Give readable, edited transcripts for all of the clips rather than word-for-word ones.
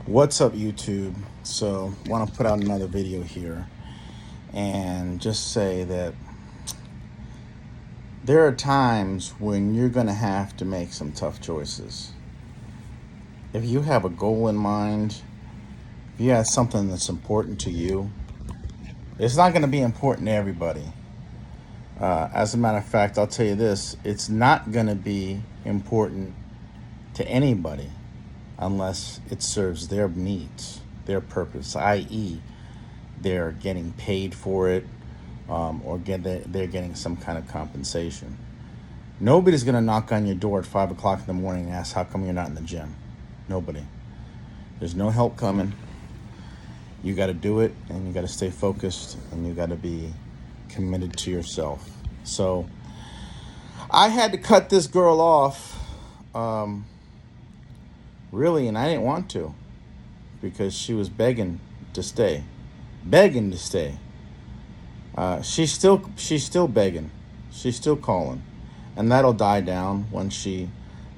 What's up, YouTube? So, want to put out another video here and just say that there are times when you're going to have to make some tough choices. If you have a goal in mind, if you have something that's important to you, it's not going to be important to everybody. As a matter of fact, I'll tell you this, it's not going to be important to anybody unless it serves their needs, their purpose, i.e., they're getting paid for it, they're getting some kind of compensation. Nobody's going to knock on your door at 5 o'clock in the morning and ask, how come you're not in the gym? Nobody. There's no help coming. You got to do it, and you got to stay focused, and you got to be committed to yourself. So I had to cut this girl off, really, and I didn't want to, because she was begging to stay. She's still begging. She's still calling, and that'll die down when she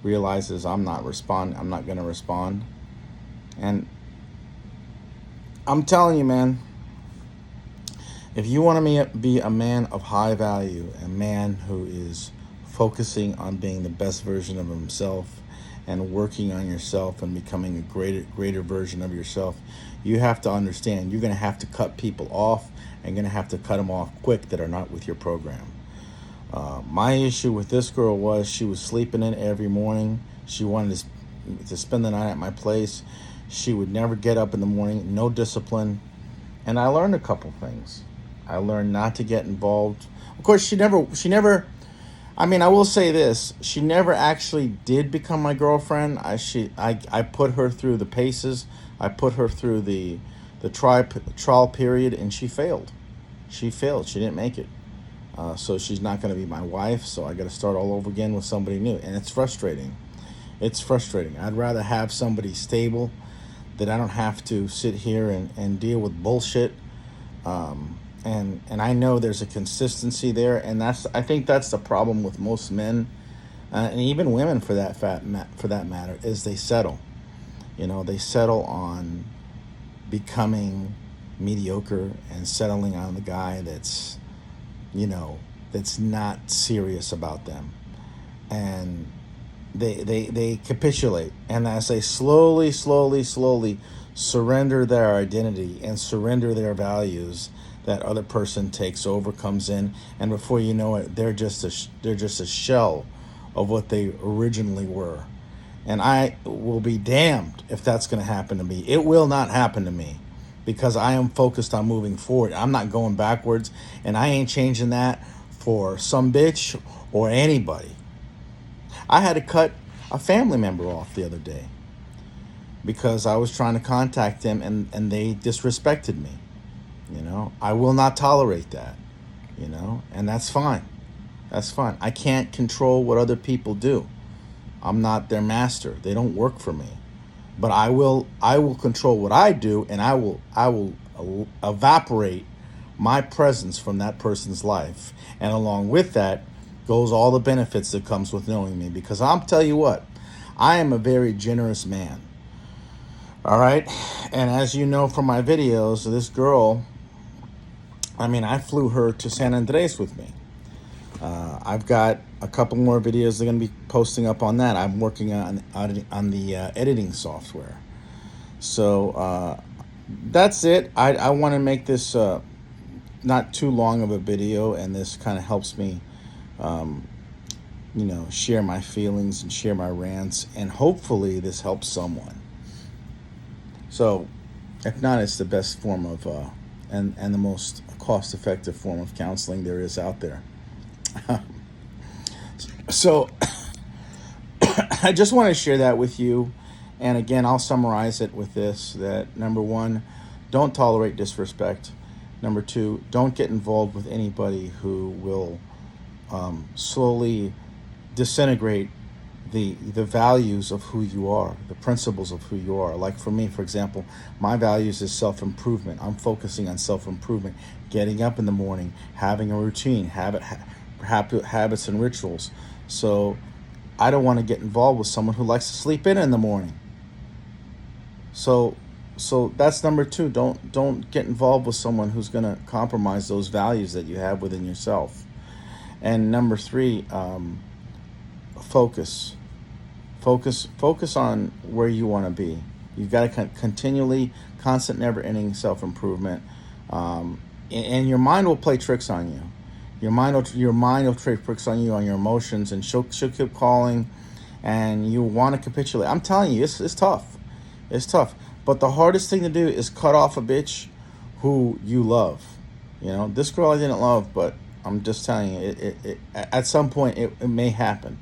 realizes I'm not going to respond. And I'm telling you, man, if you want to be a man of high value, a man who is focusing on being the best version of himself and working on yourself and becoming a greater version of yourself, you have to understand you're going to have to cut people off, and you're going to have to cut them off quick that are not with your program. My issue with this girl was she was sleeping in every morning. She wanted to spend the night at my place. She would never get up in the morning, no discipline. And I learned a couple things. I learned not to get involved. Of course, she never, I mean, I will say this, she never actually did become my girlfriend. I put her through the paces. I put her through the trial period, and she failed. She didn't make it. So she's not going to be my wife, so I got to start all over again with somebody new. And it's frustrating. I'd rather have somebody stable that I don't have to sit here and deal with bullshit. And I know there's a consistency there, and I think that's the problem with most men, and even women for that matter, is they settle. They settle on becoming mediocre and settling on the guy that's not serious about them, and they capitulate, and as they slowly surrender their identity and surrender their values, that other person takes over, comes in, and before you know it, they're just a shell of what they originally were. And I will be damned if that's going to happen to me. It will not happen to me, because I am focused on moving forward. I'm not going backwards, and I ain't changing that for some bitch or anybody. I had to cut a family member off the other day because I was trying to contact them, and they disrespected me. I will not tolerate that, and that's fine. I can't control what other people do. I'm not their master. They don't work for me. But I will control what I do, and I will evaporate my presence from that person's life. And along with that goes all the benefits that comes with knowing me, because I'll tell you what, I am a very generous man. All right? And as you know from my videos, this girl, I flew her to San Andres with me. I've got a couple more videos they're going to be posting up on that. I'm working on the editing software. So that's it. I want to make this not too long of a video, and this kind of helps me share my feelings and share my rants, and hopefully this helps someone. So if not, it's the best form of and the most cost-effective form of counseling there is out there. So I just want to share that with you. And again, I'll summarize it with this, that number one, don't tolerate disrespect. Number two, don't get involved with anybody who will slowly disintegrate the values of who you are, the principles of who you are. Like for me, for example, my values is self-improvement. I'm focusing on self-improvement, getting up in the morning, having a routine, habits and rituals. So I don't want to get involved with someone who likes to sleep in the morning. So so that's number two. Don't get involved with someone who's going to compromise those values that you have within yourself. And number three, focus. Focus on where you want to be. You've got to continually, constant, never-ending self-improvement, and your mind will play tricks on you. Your mind will play tricks on you, on your emotions, and she'll keep calling, and you want to capitulate. I'm telling you, it's tough. It's tough. But the hardest thing to do is cut off a bitch who you love. You know, this girl I didn't love, but I'm just telling you, at some point it may happen.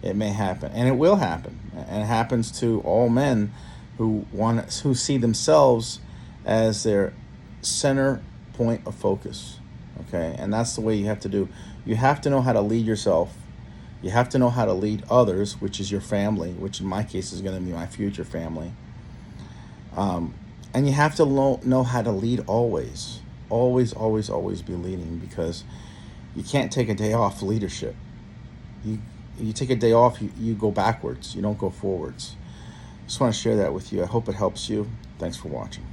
It may happen, and it will happen, and it happens to all men who see themselves as their center point of focus. Okay, and that's the way you have to do. You have to know how to lead yourself. You have to know how to lead others, which is your family, which in my case is going to be my future family. And you have to know how to lead always. Always be leading, because you can't take a day off leadership. You take a day off, you go backwards. You don't go forwards. Just want to share that with you. I hope it helps you. Thanks for watching.